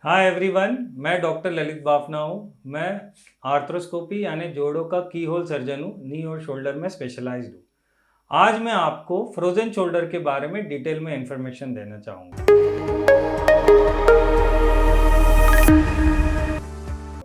Hi everyone, मैं doctor Lalit Bafna हूँ। मैं आर्थ्रोस्कोपी यानी जोड़ों का की होल सर्जन हूँ। नी और शोल्डर में स्पेशलाइज्ड हूँ। आज मैं आपको फ्रोजन शोल्डर के बारे में डिटेल में इंफॉर्मेशन देना चाहूँगा।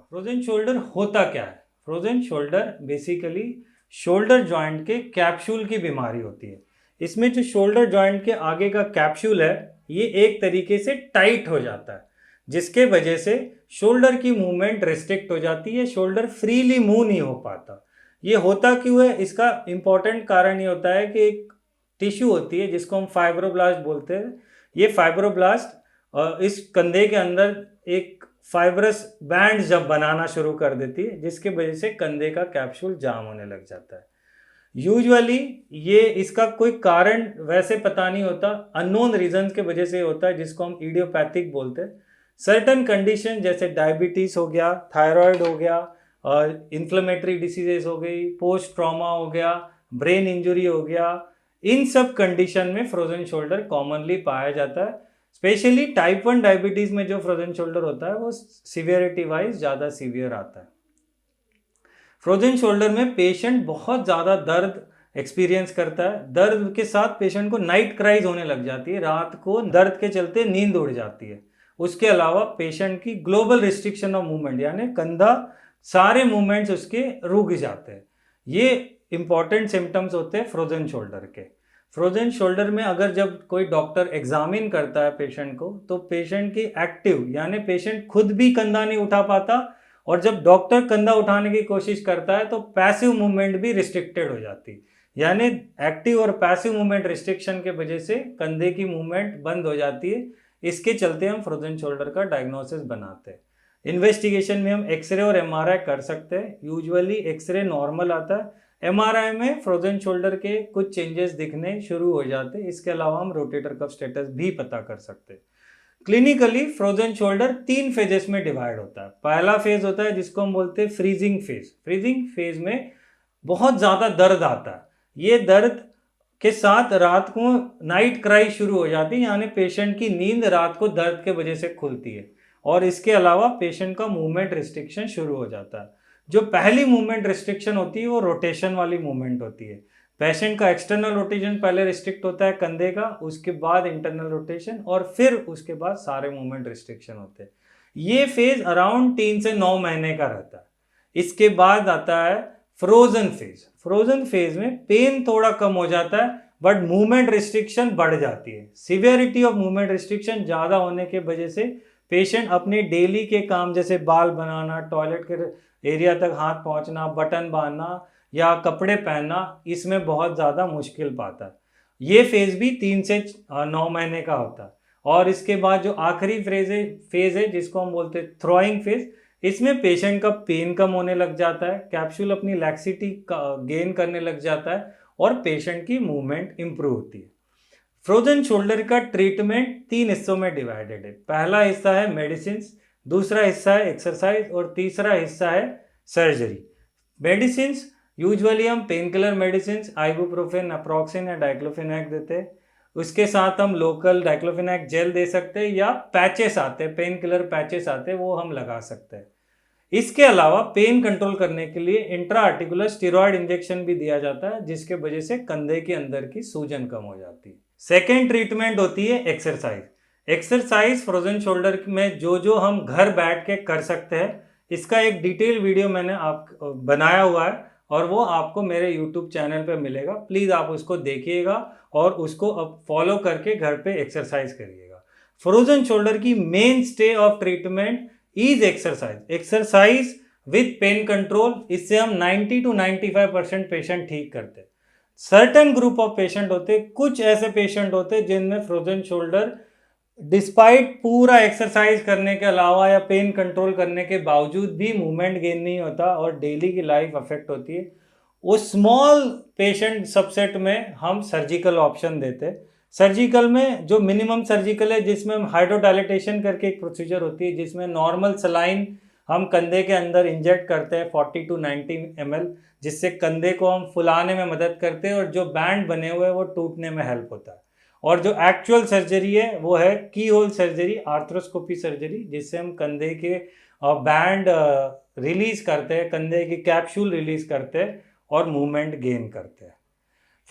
फ्रोजन शोल्डर होता क्या है? Frozen shoulder basically shoulder joint के कैप्सूल की बीमारी होती है। इसमें जो शोल्डर जॉइंट के आगे का कैप्सूल है, ये एक तरीके से टाइट हो जाता है, जिसके वजह से शोल्डर की मूवमेंट रिस्ट्रिक्ट हो जाती है। शोल्डर फ्रीली मूव नहीं हो पाता। ये होता क्यों है? इसका इंपॉर्टेंट कारण ये होता है कि एक टिश्यू होती है जिसको हम फाइब्रोब्लास्ट बोलते हैं। ये फाइब्रोब्लास्ट इस कंधे के अंदर एक फाइब्रस बैंड जब बनाना शुरू कर देती है, जिसके वजह से कंधे का कैप्सूल जाम होने लग जाता है। यूजुअली ये इसका कोई कारण वैसे पता नहीं होता, अननोन रीजन के वजह से होता है, जिसको हम इडियोपैथिक बोलते हैं। सर्टन कंडीशन जैसे डायबिटीज हो गया, थायराइड हो गया, और इन्फ्लेमेटरी डिसीजेस हो गई, पोस्ट ट्रॉमा हो गया, ब्रेन इंजरी हो गया, इन सब कंडीशन में फ्रोजन शोल्डर कॉमनली पाया जाता है। स्पेशली टाइप 1 डायबिटीज में जो फ्रोजन शोल्डर होता है वो सीवियरिटी वाइज ज़्यादा सीवियर आता है। फ्रोजन शोल्डर में पेशेंट बहुत ज़्यादा दर्द एक्सपीरियंस करता है। दर्द के साथ पेशेंट को नाइट क्राइज होने लग जाती है, रात को दर्द के चलते नींद उड़ जाती है। उसके अलावा पेशेंट की ग्लोबल रिस्ट्रिक्शन ऑफ मूवमेंट यानी कंधा सारे मूवमेंट्स उसके रुक जाते हैं। ये इंपॉर्टेंट सिम्टम्स होते हैं फ्रोजन शोल्डर के। फ्रोजन शोल्डर में अगर जब कोई डॉक्टर एग्जामिन करता है पेशेंट को, तो पेशेंट की एक्टिव यानी पेशेंट खुद भी कंधा नहीं उठा पाता, और जब डॉक्टर कंधा उठाने की कोशिश करता है तो पैसिव मूवमेंट भी रिस्ट्रिक्टेड हो जाती है। यानी एक्टिव और पैसिव मूवमेंट रिस्ट्रिक्शन के वजह से कंधे की मूवमेंट बंद हो जाती है। इसके चलते हम फ्रोजन शोल्डर का डायग्नोसिस बनाते हैं। इन्वेस्टिगेशन में हम एक्सरे और एमआरआई कर सकते हैं। यूजुअली एक्सरे नॉर्मल आता है, एमआरआई में फ्रोजन शोल्डर के कुछ चेंजेस दिखने शुरू हो जाते हैं। इसके अलावा हम रोटेटर कफ स्टेटस भी पता कर सकते हैं। क्लिनिकली फ्रोजन शोल्डर 3 फेजेस में डिवाइड होता है। पहला फेज होता है जिसको हम बोलते हैं फ्रीजिंग फेज। फ्रीजिंग फेज में बहुत ज़्यादा दर्द आता है। ये दर्द के साथ रात को नाइट क्राई शुरू हो जाती है, यानी पेशेंट की नींद रात को दर्द के वजह से खुलती है। और इसके अलावा पेशेंट का मूवमेंट रिस्ट्रिक्शन शुरू हो जाता है। जो पहली मूवमेंट रिस्ट्रिक्शन होती है वो रोटेशन वाली मूवमेंट होती है। पेशेंट का एक्सटर्नल रोटेशन पहले रिस्ट्रिक्ट होता है कंधे का, उसके बाद इंटरनल रोटेशन, और फिर उसके बाद सारे मूवमेंट रिस्ट्रिक्शन होते हैं। ये फेज अराउंड 3 से 9 महीने का रहता है। इसके बाद आता है फ्रोजन फेज। फ्रोजन फेज में पेन थोड़ा कम हो जाता है, बट मूवमेंट रिस्ट्रिक्शन बढ़ जाती है। सिवियरिटी ऑफ मूवमेंट रिस्ट्रिक्शन ज़्यादा होने के वजह से पेशेंट अपने डेली के काम जैसे बाल बनाना, टॉयलेट के एरिया तक हाथ पहुंचना, बटन बांधना या कपड़े पहनना, इसमें बहुत ज़्यादा मुश्किल पाता है। ये फेज भी 3 से 9 महीने का होता है। और इसके बाद जो आखिरी फेज है जिसको हम बोलते हैं थ्रोइंग फेज, इसमें पेशेंट का पेन कम होने लग जाता है, कैप्सूल अपनी लैक्सिटी गेन करने लग जाता है, और पेशेंट की मूवमेंट इंप्रूव होती है। फ्रोजन शोल्डर का ट्रीटमेंट 3 हिस्सों में डिवाइडेड है। पहला हिस्सा है मेडिसिन, दूसरा हिस्सा है एक्सरसाइज, और तीसरा हिस्सा है सर्जरी। मेडिसिन यूजुअली हम पेन किलर मेडिसिन आइबुप्रोफेन, नाप्रोक्सेन या डाइक्लोफेनेक देते हैं। उसके साथ हम लोकल डाइक्लोफेनेक जेल दे सकते हैं, या पैचेस आते हैं, पेन किलर पैचेस आते हैं, वो हम लगा सकते हैं। इसके अलावा पेन कंट्रोल करने के लिए इंट्रा आर्टिकुलर स्टेरॉयड इंजेक्शन भी दिया जाता है, जिसके वजह से कंधे के अंदर की सूजन कम हो जाती है। सेकेंड ट्रीटमेंट होती है एक्सरसाइज। एक्सरसाइज फ्रोजन शोल्डर में जो हम घर बैठ के कर सकते हैं, इसका एक डिटेल वीडियो मैंने आप बनाया हुआ है, और वो आपको मेरे यूट्यूब चैनल पे मिलेगा। प्लीज़ आप उसको देखिएगा और उसको अब फॉलो करके घर पे एक्सरसाइज करिएगा। फ्रोजन शोल्डर की main stay of treatment is exercise. Exercise with pain control, इससे हम 90 to 95% पेशेंट ठीक करते हैं। सर्टेन ग्रुप ऑफ पेशेंट होते, कुछ ऐसे पेशेंट होते जिनमें फ्रोजन शोल्डर डिस्पाइट पूरा एक्सरसाइज करने के अलावा या पेन कंट्रोल करने के बावजूद भी मूवमेंट गेन नहीं होता और डेली की लाइफ अफेक्ट होती है। उस स्मॉल पेशेंट सबसेट में हम सर्जिकल ऑप्शन देते हैं। सर्जिकल में जो मिनिमम सर्जिकल है, जिसमें हम हाइड्रोडायलेटेशन करके एक प्रोसीजर होती है, जिसमें नॉर्मल सलाइन हम कंधे के अंदर इंजेक्ट करते हैं 40 to 90 ml, जिससे कंधे को हम फुलाने में मदद करते हैं और जो बैंड बने हुए हैं वो टूटने में हेल्प होता है। और जो एक्चुअल सर्जरी है वो है की होल सर्जरी, आर्थ्रोस्कोपी सर्जरी, जिससे हम कंधे के बैंड रिलीज करते हैं, कंधे की कैप्सूल रिलीज करते हैं और मूवमेंट गेन करते हैं।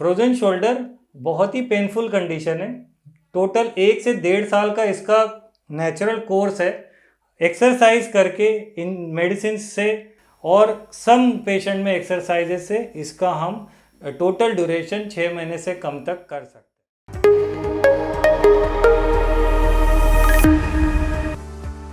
फ्रोजन शोल्डर बहुत ही पेनफुल कंडीशन है। टोटल 1 से 1.5 साल का इसका नेचुरल कोर्स है। एक्सरसाइज करके इन मेडिसिन से और सम पेशेंट में एक्सरसाइजेस से इसका हम टोटल ड्यूरेशन 6 महीने से कम तक कर सकते हैं।